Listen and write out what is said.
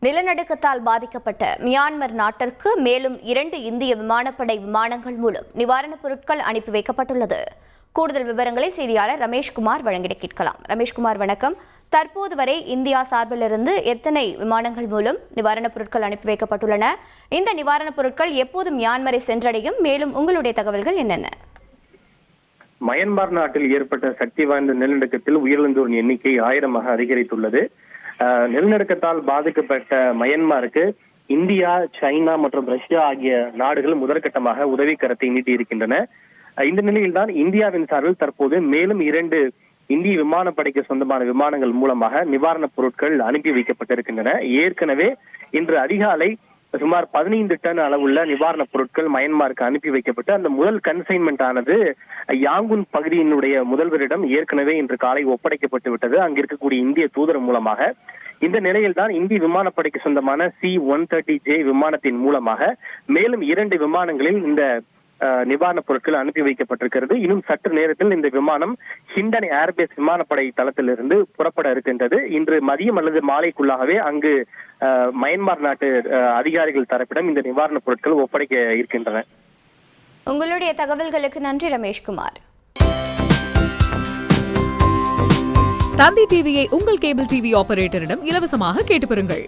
நிலநடுக்கத்தால் பாதிக்கப்பட்ட மியான்மர் நாட்டிற்கு மேலும் 2 இந்திய விமானப்படை விமானங்கள் மூலம் நிவாரணப் பொருட்கள் அனுப்பி வைக்கப்பட்டுள்ளது. கூடுதல் விவரங்களை செய்தியாளர் ரமேஷ்குமார் வழங்கிட கேட்கலாம். ரமேஷ்குமார், வணக்கம். தற்போது வரை இந்தியா சார்பிலிருந்து எத்தனை விமானங்கள் மூலம் நிவாரணப் பொருட்கள் அனுப்பி வைக்கப்பட்டுள்ளன? இந்த நிவாரணப் பொருட்கள் எப்போது மியான்மரை சென்றடையும்? மேலும் உங்களுடைய தகவல்கள் என்னென்ன? மயன்மார் நாட்டில் ஏற்பட்ட சக்தி வாய்ந்த நிலநடுக்கத்தில் உயிரிழந்தோரின் எண்ணிக்கை 1000 அதிகரித்துள்ளது. நிலநடுக்கத்தால் பாதிக்கப்பட்ட மயன்மாருக்கு இந்தியா, சைனா மற்றும் ரஷ்யா ஆகிய நாடுகள் முதற்கட்டமாக உதவிக்கரத்தை நீட்டியிருக்கின்றன. இந்த நிலையில்தான் இந்தியாவின் சார்பில் தற்போது மேலும் 2 இந்திய விமானப்படைக்கு சொந்தமான விமானங்கள் மூலமாக நிவாரணப் பொருட்கள் அனுப்பி வைக்கப்பட்டிருக்கின்றன. ஏற்கனவே இன்று அதிகாலை சுமார் 15 டன் அளவுள்ள நிவாரணப் பொருட்கள் மயன்மாருக்கு அனுப்பி வைக்கப்பட்டு அந்த முதல் கன்சைன்மெண்ட் ஆனது யாங்குன் பகுதியினுடைய முதல்வரிடம் ஏற்கனவே இன்று காலை ஒப்படைக்கப்பட்டு விட்டது, அங்கு இருக்கக்கூடிய இந்திய தூதர் மூலமாக. இந்த நிலையில்தான் இந்திய விமானப்படைக்கு சொந்தமான C-130J விமானத்தின் மூலமாக மேலும் 2 விமானங்களில் இந்த நிவாரணப் பொருட்கள் அனுப்பி வைக்கப்பட்டிருக்கிறது. இன்னும் சற்று நேரத்தில் இந்த விமானம் ஹிண்டன் ஏர்பேஸ் விமானப்படை தளத்திலிருந்து புறப்பட இருக்கின்றது. இன்று மதியம் அல்லது மாலைக்குள்ளாகவே அங்கு மயன்மார் நாட்டு அதிகாரிகள் தரப்பிடம் இந்த நிவாரணப் பொருட்கள் ஒப்படைக்க இருக்கின்றன. உங்களுடைய தகவல்களுக்கு நன்றி ரமேஷ்குமார். தந்தி டிவியை உங்கள் கேபிள் டிவி ஆபரேட்டரிடம் இலவசமாக கேட்டு பெறுங்கள்.